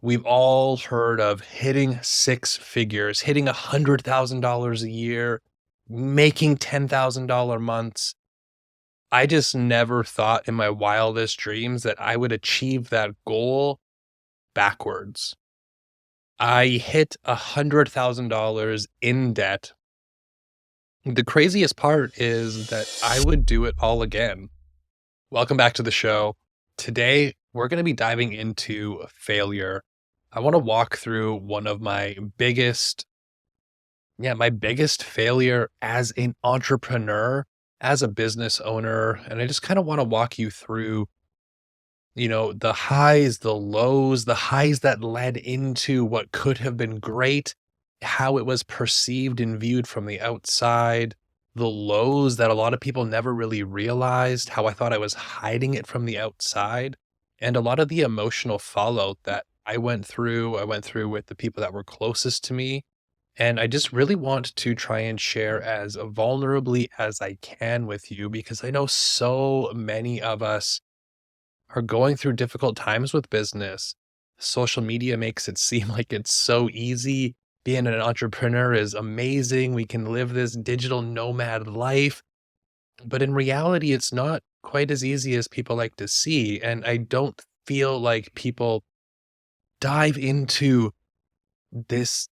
We've all heard of hitting six figures, hitting $100,000 a year, making $10,000 months. I just never thought in my wildest dreams that I would achieve that goal backwards. I hit $100,000 in debt. The craziest part is that I would do it all again. Welcome back to the show. Today, we're going to be diving into failure. I want to walk through one of my biggest failure as an entrepreneur, as a business owner. And I just kind of want to walk you through, the highs, the lows, the highs that led into what could have been great, how it was perceived and viewed from the outside, the lows that a lot of people never really realized, how I thought I was hiding it from the outside, and a lot of the emotional fallout that I went through with the people that were closest to me. And I just really want to try and share as vulnerably as I can with you because I know so many of us are going through difficult times with business. Social media makes it seem like it's so easy. Being an entrepreneur is amazing. We can live this digital nomad life. But in reality, it's not quite as easy as people like to see. And I don't feel like people dive into this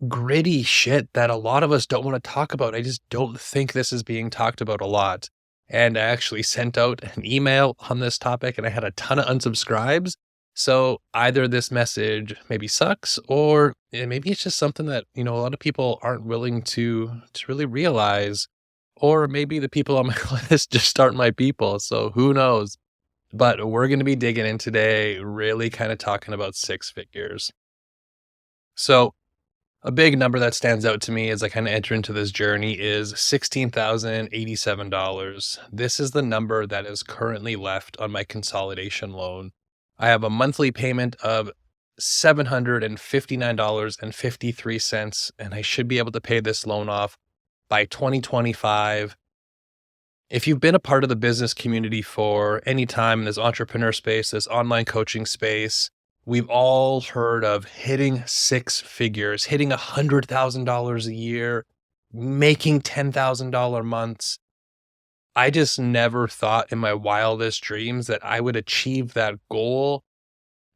gritty shit that a lot of us don't want to talk about. I just don't think this is being talked about a lot. And I actually sent out an email on this topic and I had a ton of unsubscribes. So either this message maybe sucks or maybe it's just something that, a lot of people aren't willing to really realize. Or maybe the people on my list just aren't my people. So who knows? But we're going to be digging in today, really kind of talking about six figures. So a big number that stands out to me as I kind of enter into this journey is $16,087. This is the number that is currently left on my consolidation loan. I have a monthly payment of $759.53, and I should be able to pay this loan off by 2025. If you've been a part of the business community for any time in this entrepreneur space, this online coaching space, we've all heard of hitting six figures, hitting $100,000 a year, making $10,000 months. I just never thought in my wildest dreams that I would achieve that goal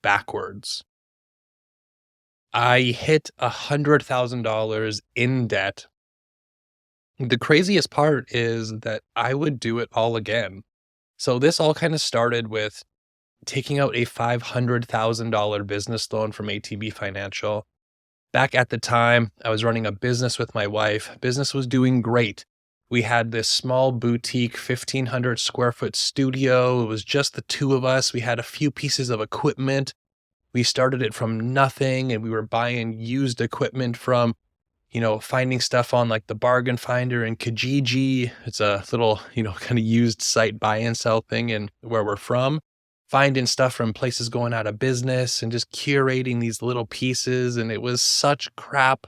backwards. I hit $100,000 in debt. The craziest part is that I would do it all again. So this all kind of started with taking out a $500,000 business loan from ATB Financial. Back at the time, I was running a business with my wife. Business was doing great. We had this small boutique 1,500 square foot studio. It was just the two of us. We had a few pieces of equipment. We started it from nothing and we were buying used equipment from finding stuff on like the Bargain Finder and Kijiji. It's a little, kind of used site buy and sell thing and where we're from. Finding stuff from places going out of business and just curating these little pieces. And it was such crap.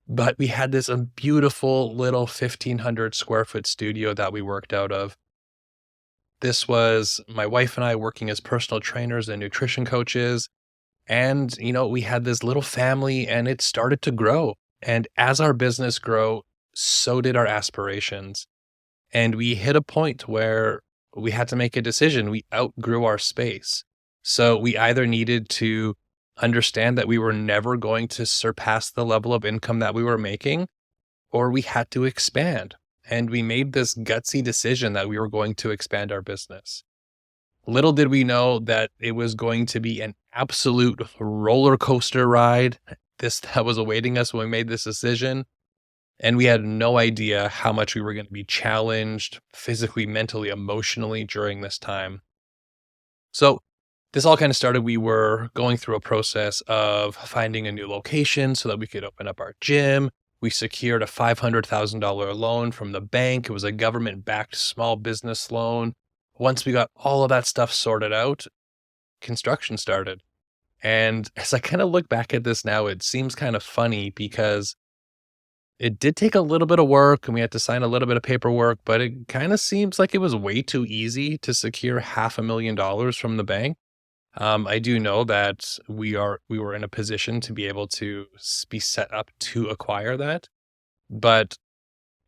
But we had this beautiful little 1,500 square foot studio that we worked out of. This was my wife and I working as personal trainers and nutrition coaches. And, we had this little family and it started to grow. And as our business grew, so did our aspirations. And we hit a point where we had to make a decision. We outgrew our space. So we either needed to understand that we were never going to surpass the level of income that we were making, or we had to expand. And we made this gutsy decision that we were going to expand our business. Little did we know that it was going to be an absolute roller coaster ride that was awaiting us when we made this decision. And we had no idea how much we were going to be challenged physically, mentally, emotionally during this time. So this all kind of started. We were going through a process of finding a new location so that we could open up our gym. We secured a $500,000 loan from the bank. It was a government-backed small business loan. Once we got all of that stuff sorted out, construction started. And as I kind of look back at this now, it seems kind of funny because it did take a little bit of work and we had to sign a little bit of paperwork, but it kind of seems like it was way too easy to secure $500,000 from the bank. I do know that we were in a position to be able to be set up to acquire that, but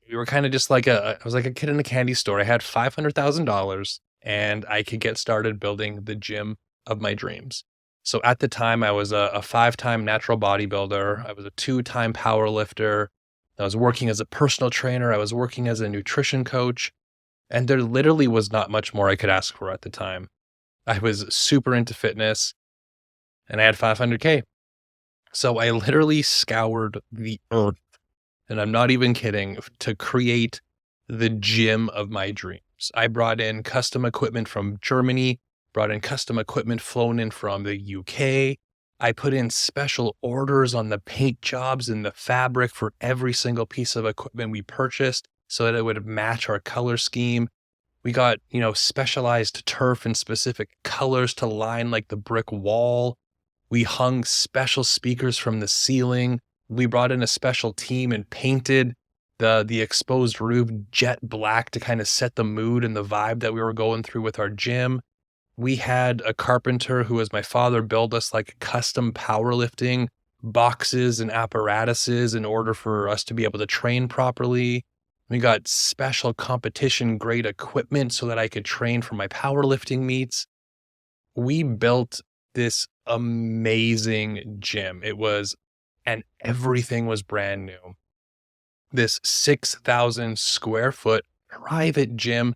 we were kind of just like I was like a kid in a candy store. I had $500,000 and I could get started building the gym of my dreams. So at the time, I was a five-time natural bodybuilder. I was a two-time power lifter. I was working as a personal trainer. I was working as a nutrition coach. And there literally was not much more I could ask for at the time. I was super into fitness and I had 500K. So I literally scoured the earth, and I'm not even kidding, to create the gym of my dreams. I brought in custom equipment from Germany, brought in custom equipment flown in from the UK. I put in special orders on the paint jobs and the fabric for every single piece of equipment we purchased so that it would match our color scheme. We got, specialized turf in specific colors to line like the brick wall. We hung special speakers from the ceiling. We brought in a special team and painted the exposed roof jet black to kind of set the mood and the vibe that we were going through with our gym. We had a carpenter who was my father build us like custom powerlifting boxes and apparatuses in order for us to be able to train properly. We got special competition grade equipment so that I could train for my powerlifting meets. We built this amazing gym. And everything was brand new. This 6,000 square foot private gym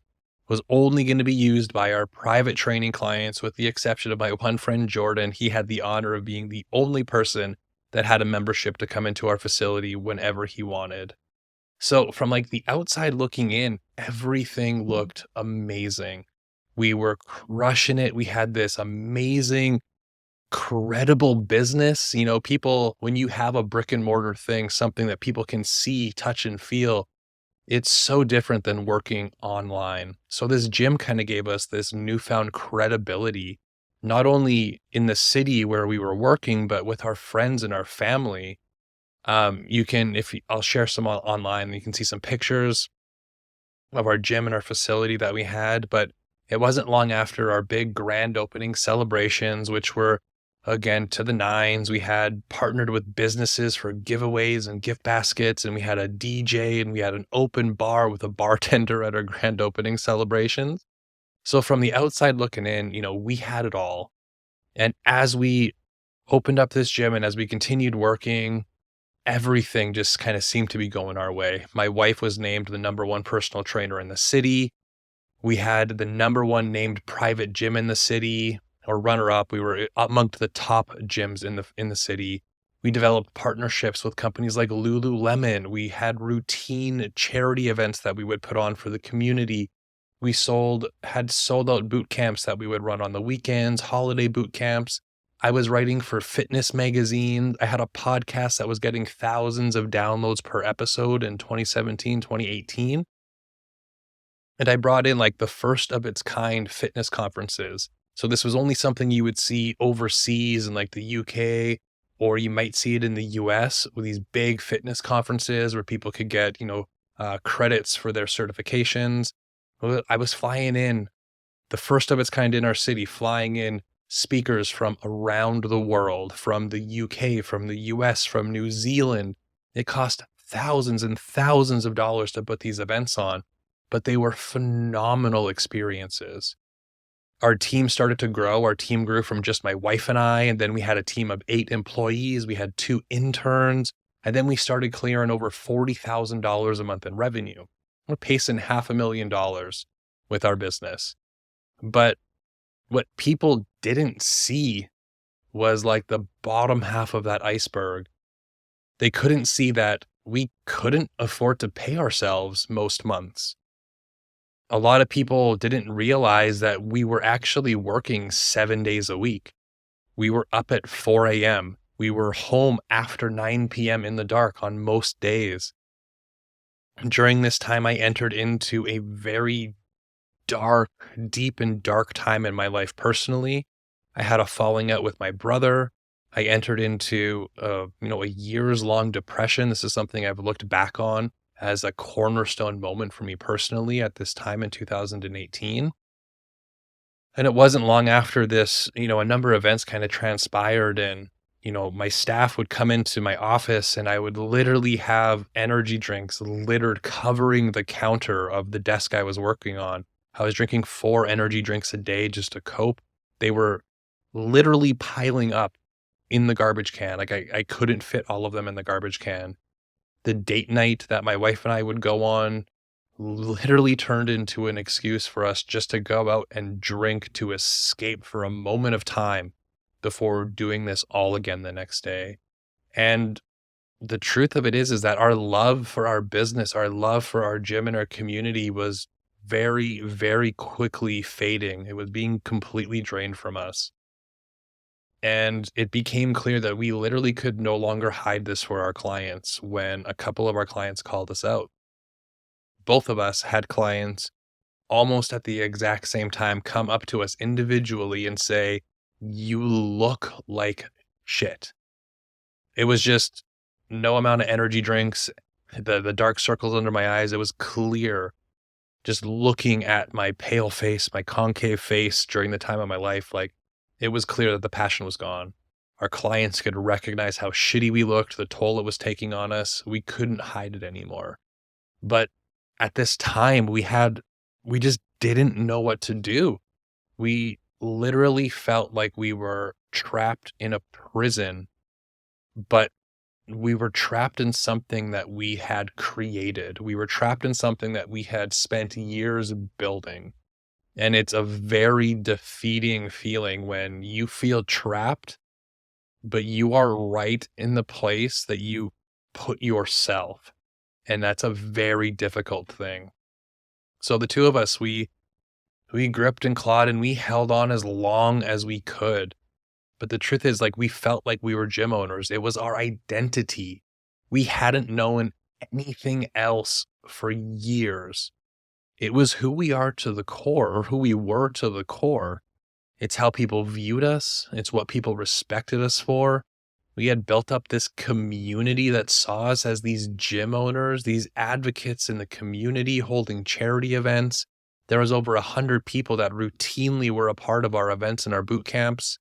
was only going to be used by our private training clients, with the exception of my one friend, Jordan. He had the honor of being the only person that had a membership to come into our facility whenever he wanted. So from like the outside looking in, everything looked amazing. We were crushing it. We had this amazing, credible business. People, when you have a brick and mortar thing, something that people can see, touch, and feel, it's so different than working online. So this gym kind of gave us this newfound credibility, not only in the city where we were working, but with our friends and our family. You can, if you, I'll share some online, you can see some pictures of our gym and our facility that we had. But it wasn't long after our big grand opening celebrations, which were again to the nines. We had partnered with businesses for giveaways and gift baskets, and we had a DJ and we had an open bar with a bartender at our grand opening celebrations. So from the outside looking in, we had it all. And as we opened up this gym and as we continued working, everything just kind of seemed to be going our way. My wife was named the number one personal trainer in the city. We had the number one named private gym in the city, or runner up. We were amongst the top gyms in the city. We developed partnerships with companies like Lululemon. We had routine charity events that we would put on for the community. We had sold out boot camps that we would run on the weekends, holiday boot camps. I was writing for fitness magazines. I had a podcast that was getting thousands of downloads per episode in 2017, 2018. And I brought in like the first of its kind fitness conferences. So this was only something you would see overseas in like the UK, or you might see it in the US with these big fitness conferences where people could get, credits for their certifications. Well, I was flying in the first of its kind in our city, flying in speakers from around the world, from the UK, from the US, from New Zealand. It cost thousands and thousands of dollars to put these events on, but they were phenomenal experiences. Our team started to grow. Our team grew from just my wife and I, and then we had a team of 8 employees. We had 2 interns, and then we started clearing over $40,000 a month in revenue. We're pacing $500,000 with our business. But what people didn't see was like the bottom half of that iceberg. They couldn't see that we couldn't afford to pay ourselves most months. A lot of people didn't realize that we were actually working 7 days a week. We were up at 4 a.m. We were home after 9 p.m. in the dark on most days. During this time, I entered into a very deep and dark time in my life personally. I had a falling out with my brother. I entered into a years long depression. This is something I've looked back on as a cornerstone moment for me personally at this time in 2018. And it wasn't long after this, a number of events kind of transpired and, my staff would come into my office and I would literally have energy drinks littered covering the counter of the desk I was working on. I was drinking 4 energy drinks a day just to cope. They were literally piling up in the garbage can. Like I couldn't fit all of them in the garbage can. The date night that my wife and I would go on literally turned into an excuse for us just to go out and drink to escape for a moment of time before doing this all again the next day. And the truth of it is that our love for our business, our love for our gym and our community was very, very quickly fading. It was being completely drained from us. And it became clear that we literally could no longer hide this for our clients when a couple of our clients called us out. Both of us had clients almost at the exact same time come up to us individually and say, "You look like shit." It was just no amount of energy drinks, the dark circles under my eyes, it was clear just looking at my pale face, my concave face during the time of my life, like, it was clear that the passion was gone. Our clients could recognize how shitty we looked, the toll it was taking on us. We couldn't hide it anymore. But at this time, we just didn't know what to do. We literally felt like we were trapped in a prison, but we were trapped in something that we had created. We were trapped in something that we had spent years building. And it's a very defeating feeling when you feel trapped, but you are right in the place that you put yourself. And that's a very difficult thing. So the 2 of us, we gripped and clawed and we held on as long as we could. But the truth is, like, we felt like we were gym owners. It was our identity. We hadn't known anything else for years. It was who we are to the core, or who we were to the core. It's how people viewed us. It's what people respected us for. We had built up this community that saw us as these gym owners, these advocates in the community holding charity events. There was over 100 people that routinely were a part of our events and our boot camps.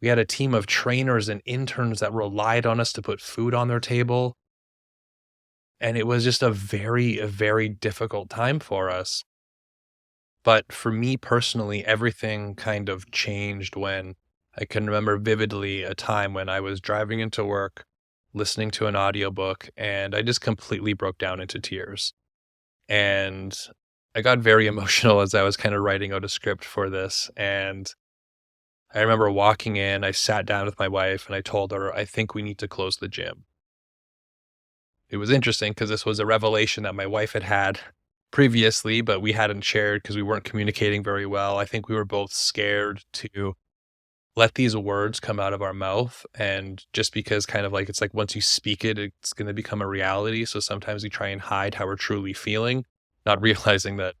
We had a team of trainers and interns that relied on us to put food on their table. And it was just a very difficult time for us. But for me personally, everything kind of changed when I can remember vividly a time when I was driving into work, listening to an audiobook, and I just completely broke down into tears. And I got very emotional as I was kind of writing out a script for this. And I remember walking in, I sat down with my wife and I told her, I think we need to close the gym. It was interesting because this was a revelation that my wife had had previously, but we hadn't shared because we weren't communicating very well. I think we were both scared to let these words come out of our mouth. And just because kind of like, it's like once you speak it, it's going to become a reality. So sometimes we try and hide how we're truly feeling, not realizing that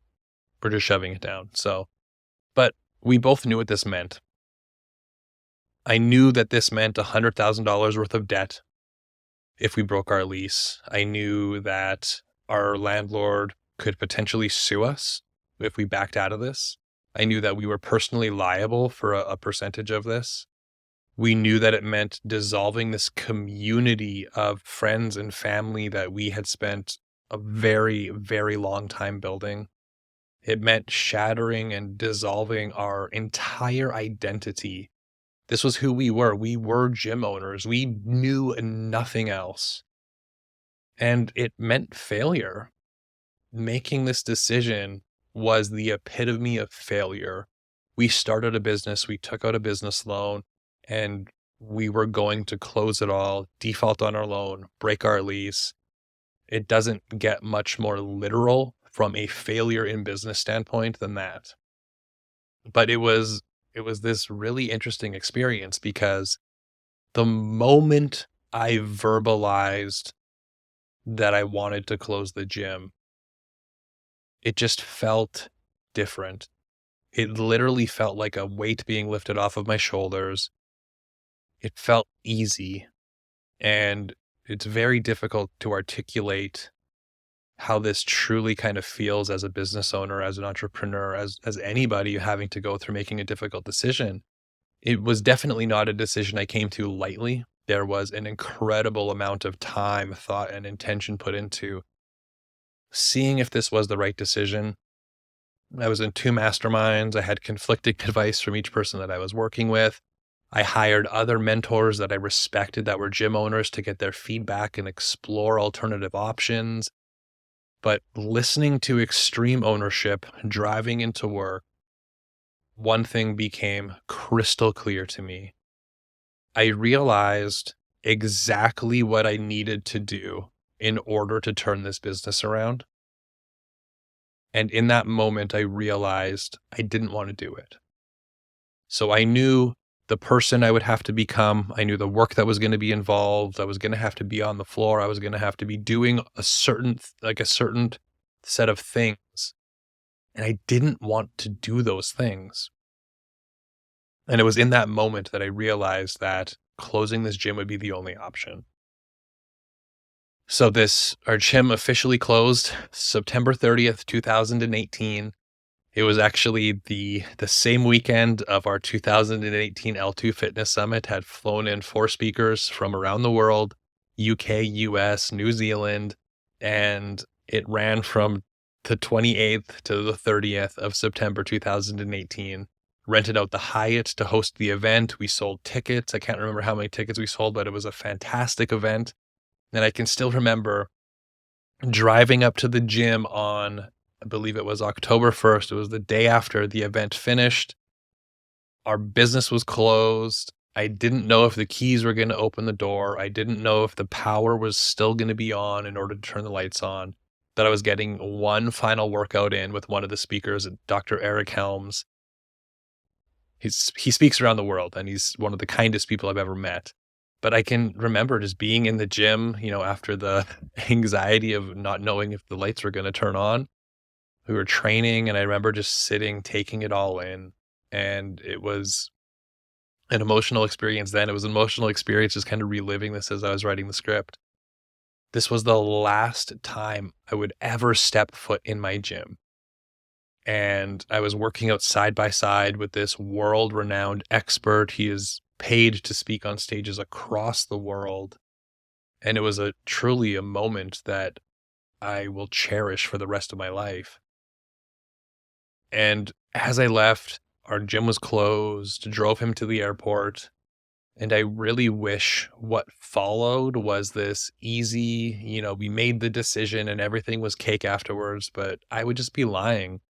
we're just shoving it down. So, but we both knew what this meant. I knew that this meant $100,000 worth of debt if we broke our lease. I knew that our landlord could potentially sue us if we backed out of this. I knew that we were personally liable for a percentage of this. We knew that it meant dissolving this community of friends and family that we had spent a very, very long time building. It meant shattering and dissolving our entire identity. This was who we were. We were gym owners. We knew nothing else. And it meant failure. Making this decision was the epitome of failure. We started a business, we took out a business loan, and we were going to close it all, default on our loan, break our lease. It doesn't get much more literal from a failure in business standpoint than that. But it was this really interesting experience because the moment I verbalized that I wanted to close the gym, it just felt different. It literally felt like a weight being lifted off of my shoulders. It felt easy, and it's very difficult to articulate how this truly kind of feels as a business owner, as an entrepreneur, as anybody having to go through making a difficult decision. It was definitely not a decision I came to lightly. There was an incredible amount of time, thought, and intention put into seeing if this was the right decision. I was in 2 masterminds. I had conflicting advice from each person that I was working with. I hired other mentors that I respected that were gym owners to get their feedback and explore alternative options. But listening to extreme ownership, driving into work, one thing became crystal clear to me. I realized exactly what I needed to do in order to turn this business around. And in that moment, I realized I didn't want to do it. So I knew the person I would have to become. I knew the work that was going to be involved. I was going to have to be on the floor. I was going to have to be doing a certain set of things. And I didn't want to do those things. And it was in that moment that I realized that closing this gym would be the only option. So our gym officially closed September 30th, 2018. It was actually the same weekend of our 2018 L2 Fitness Summit. Had flown in 4 speakers from around the world, UK, US, New Zealand, and it ran from the 28th to the 30th of September 2018. Rented out the Hyatt to host the event. We sold tickets. I can't remember how many tickets we sold, but it was a fantastic event. And I can still remember driving up to the gym on, I believe it was October 1st. It was the day after the event finished. Our business was closed. I didn't know if the keys were going to open the door. I didn't know if the power was still going to be on in order to turn the lights on. That I was getting one final workout in with one of the speakers, Dr. Eric Helms. He speaks around the world, and he's one of the kindest people I've ever met. But I can remember just being in the gym, after the anxiety of not knowing if the lights were gonna turn on. We were training, and I remember just sitting, taking it all in, and it was an emotional experience then. It was an emotional experience just kinda reliving this as I was writing the script. This was the last time I would ever step foot in my gym, and I was working out side by side with this world-renowned expert. He is paid to speak on stages across the world. And it was truly a moment that I will cherish for the rest of my life. And as I left, our gym was closed, drove him to the airport, and I really wish what followed was this easy, we made the decision and everything was cake afterwards, but I would just be lying.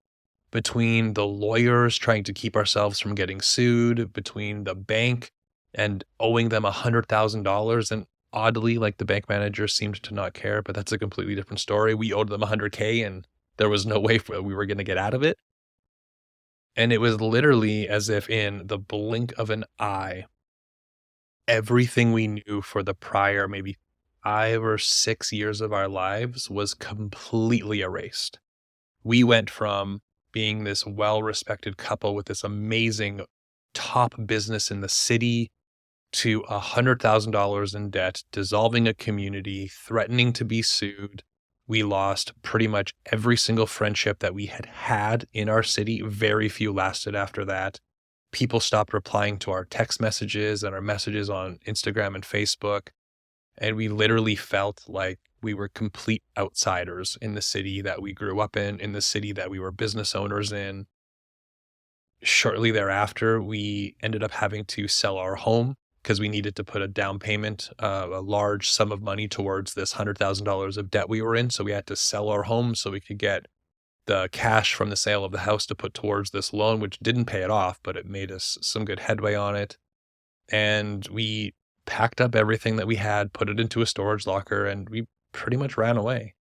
Between the lawyers trying to keep ourselves from getting sued, between the bank and owing them $100,000. And oddly, like, the bank manager seemed to not care, but that's a completely different story. We owed them 100K and there was no way we were going to get out of it. And it was literally as if in the blink of an eye, everything we knew for the prior maybe 5 or 6 years of our lives was completely erased. We went from being this well-respected couple with this amazing top business in the city to $100,000 in debt, dissolving a community, threatening to be sued. We lost pretty much every single friendship that we had had in our city. Very few lasted after that. People stopped replying to our text messages and our messages on Instagram and Facebook. And we literally felt like we were complete outsiders in the city that we grew up in the city that we were business owners in. Shortly thereafter, we ended up having to sell our home because we needed to put a down payment, a large sum of money towards this $100,000 of debt we were in. So we had to sell our home so we could get the cash from the sale of the house to put towards this loan, which didn't pay it off, but it made us some good headway on it. And we packed up everything that we had, put it into a storage locker, and we pretty much ran away.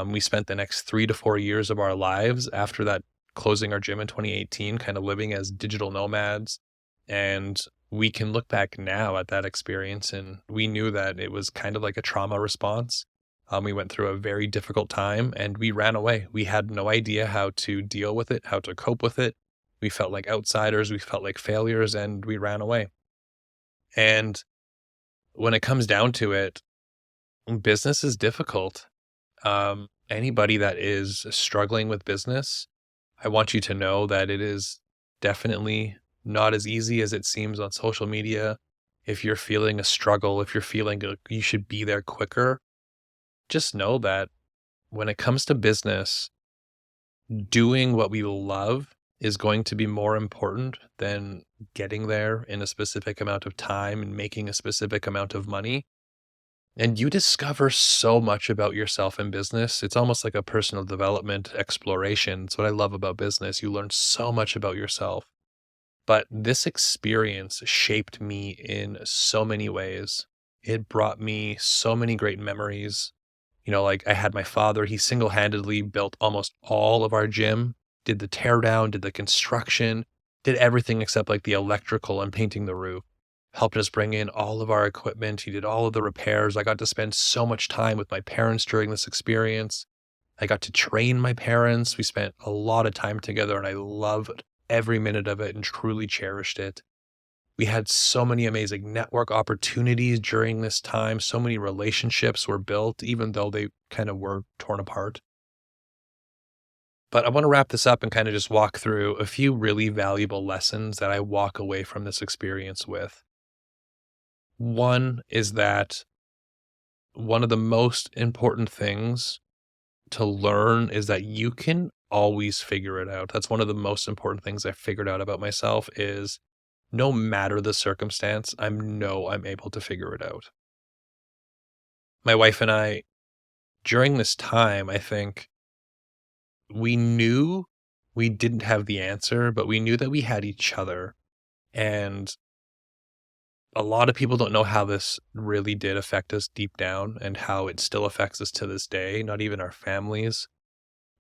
We spent the next 3 to 4 years of our lives after that, closing our gym in 2018, kind of living as digital nomads. And we can look back now at that experience, and we knew that it was kind of like a trauma response. We went through a very difficult time and we ran away. We had no idea how to deal with it, how to cope with it. We felt like outsiders, we felt like failures, and we ran away. And when it comes down to it, business is difficult. anybody that is struggling with business, I want you to know that it is definitely not as easy as it seems on social media. If you're feeling a struggle, if you're feeling you should be there quicker, just know that when it comes to business, doing what we love is going to be more important than getting there in a specific amount of time and making a specific amount of money. And you discover so much about yourself in business. It's almost like a personal development exploration. It's what I love about business. You learn so much about yourself. But this experience shaped me in so many ways. It brought me so many great memories. Like I had my father, he single-handedly built almost all of our gym, did the tear down, did the construction, did everything except like the electrical and painting the roof. Helped us bring in all of our equipment. He did all of the repairs. I got to spend so much time with my parents during this experience. I got to train my parents. We spent a lot of time together and I loved every minute of it and truly cherished it. We had so many amazing network opportunities during this time. So many relationships were built, even though they kind of were torn apart. But I want to wrap this up and kind of just walk through a few really valuable lessons that I walk away from this experience with. One is that one of the most important things to learn is that you can always figure it out. That's one of the most important things I figured out about myself is no matter the circumstance, I'm able to figure it out. My wife and I, during this time, I think we knew we didn't have the answer, but we knew that we had each other. And a lot of people don't know how this really did affect us deep down and how it still affects us to this day, not even our families.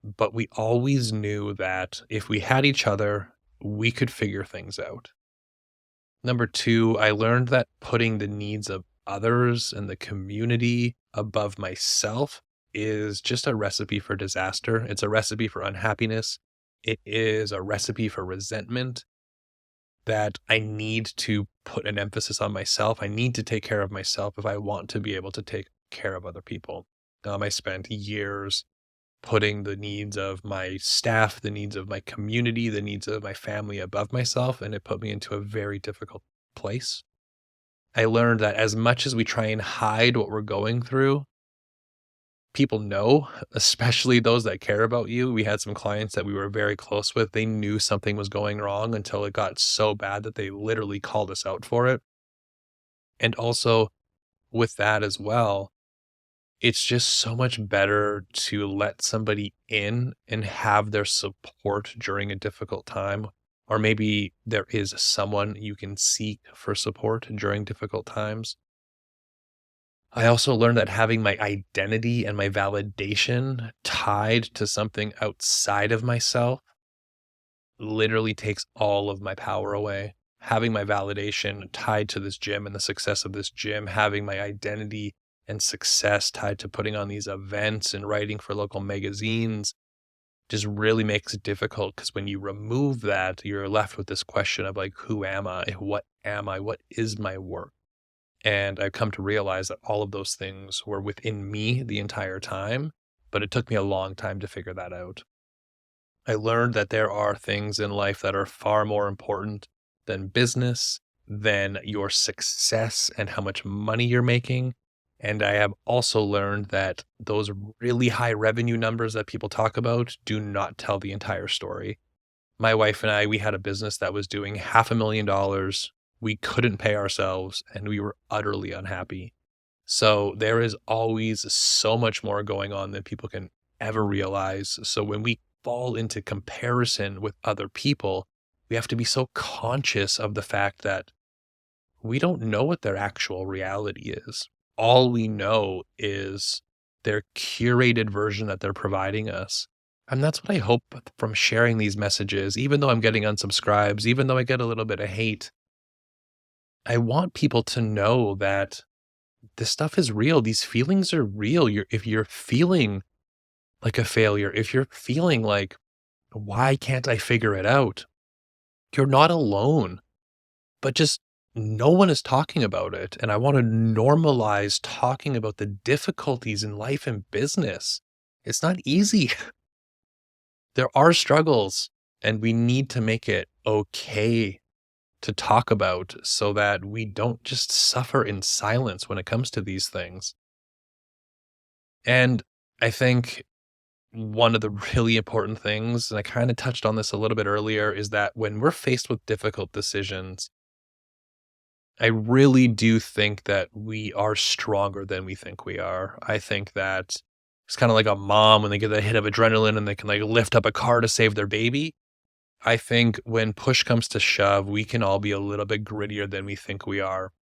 But we always knew that if we had each other, we could figure things out. Number two, I learned that putting the needs of others and the community above myself is just a recipe for disaster. It's a recipe for unhappiness. It is a recipe for resentment that I need to put an emphasis on myself. I need to take care of myself if I want to be able to take care of other people. I spent years putting the needs of my staff, the needs of my community, the needs of my family above myself, and it put me into a very difficult place. I learned that as much as we try and hide what we're going through, people know, especially those that care about you. We had some clients that we were very close with. They knew something was going wrong until it got so bad that they literally called us out for it. And also with that as well, it's just so much better to let somebody in and have their support during a difficult time. Or maybe there is someone you can seek for support during difficult times. I also learned that having my identity and my validation tied to something outside of myself literally takes all of my power away. Having my validation tied to this gym and the success of this gym, having my identity and success tied to putting on these events and writing for local magazines just really makes it difficult because when you remove that, you're left with this question of like, who am I? What am I? What is my work? And I've come to realize that all of those things were within me the entire time, but it took me a long time to figure that out. I learned that there are things in life that are far more important than business, than your success and how much money you're making. And I have also learned that those really high revenue numbers that people talk about do not tell the entire story. My wife and I, we had a business that was doing $500,000. We couldn't pay ourselves and we were utterly unhappy. So there is always so much more going on than people can ever realize. So when we fall into comparison with other people, we have to be so conscious of the fact that we don't know what their actual reality is. All we know is their curated version that they're providing us. And that's what I hope from sharing these messages, even though I'm getting unsubscribes, even though I get a little bit of hate. I want people to know that this stuff is real. These feelings are real. If you're feeling like a failure, if you're feeling like, why can't I figure it out? You're not alone, but just no one is talking about it. And I want to normalize talking about the difficulties in life and business. It's not easy. There are struggles, and we need to make it okay to talk about so that we don't just suffer in silence when it comes to these things. And I think one of the really important things, and I kind of touched on this a little bit earlier, is that when we're faced with difficult decisions, I really do think that we are stronger than we think we are. I think that it's kind of like a mom when they get a hit of adrenaline and they can like lift up a car to save their baby. I think when push comes to shove, we can all be a little bit grittier than we think we are.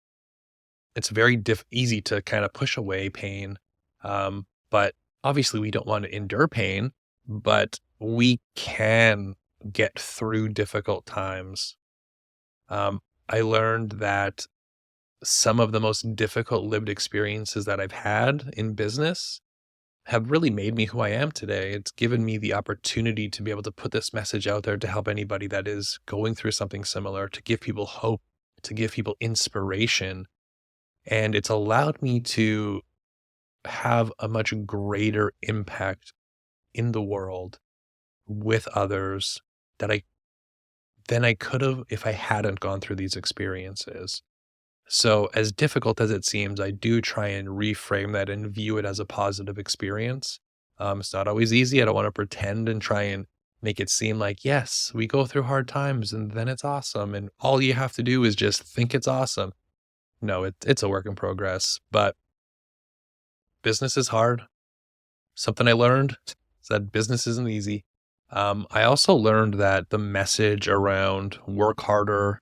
It's very easy to kind of push away pain. But obviously we don't want to endure pain, but we can get through difficult times. I learned that some of the most difficult lived experiences that I've had in business have really made me who I am today. It's given me the opportunity to be able to put this message out there to help anybody that is going through something similar, to give people hope, to give people inspiration. And it's allowed me to have a much greater impact in the world with others that I than I could have if I hadn't gone through these experiences. So, as difficult as it seems, I do try and reframe that and view it as a positive experience. It's not always easy. I don't want to pretend and try and make it seem like, yes, we go through hard times and then it's awesome. And all you have to do is just think it's awesome. No, it's a work in progress, but business is hard. Something I learned is that business isn't easy. I also learned that the message around work harder,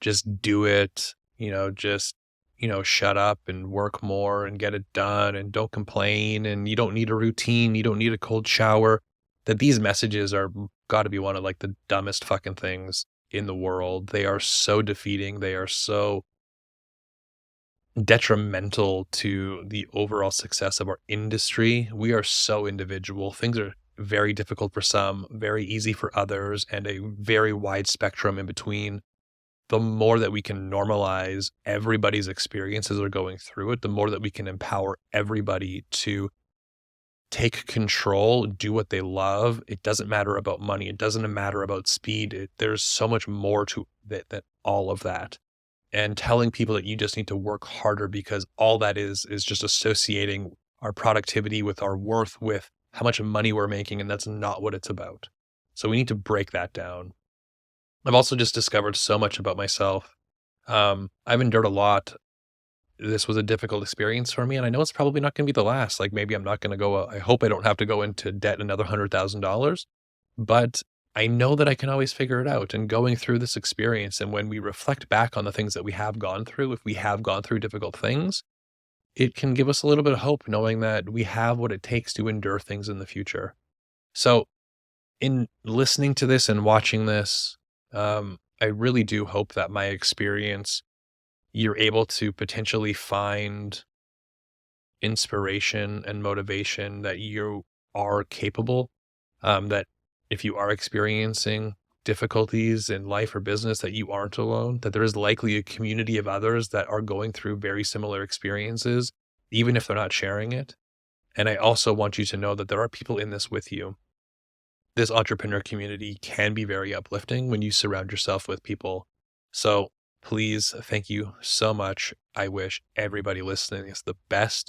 just do it, just, shut up and work more and get it done and don't complain and you don't need a routine, you don't need a cold shower, that these messages are got to be one of like the dumbest fucking things in the world. They are so defeating. They are so detrimental to the overall success of our industry. We are so individual. Things are very difficult for some, very easy for others, and a very wide spectrum in between. The more that we can normalize everybody's experiences are going through it, the more that we can empower everybody to take control, do what they love. It doesn't matter about money. It doesn't matter about speed. There's so much more to that than all of that. And telling people that you just need to work harder because all that is just associating our productivity with our worth, with how much money we're making. And that's not what it's about. So we need to break that down. I've also just discovered so much about myself. I've endured a lot. This was a difficult experience for me, and I know it's probably not going to be the last. Like maybe I'm not going to go. I hope I don't have to go into debt another $100,000, but I know that I can always figure it out. And going through this experience, and when we reflect back on the things that we have gone through, if we have gone through difficult things, it can give us a little bit of hope, knowing that we have what it takes to endure things in the future. So in listening to this and watching this, I really do hope that my experience, you're able to potentially find inspiration and motivation that you are capable, that if you are experiencing difficulties in life or business, that you aren't alone, that there is likely a community of others that are going through very similar experiences, even if they're not sharing it. And I also want you to know that there are people in this with you. This entrepreneur community can be very uplifting when you surround yourself with people. So please, thank you so much. I wish everybody listening is the best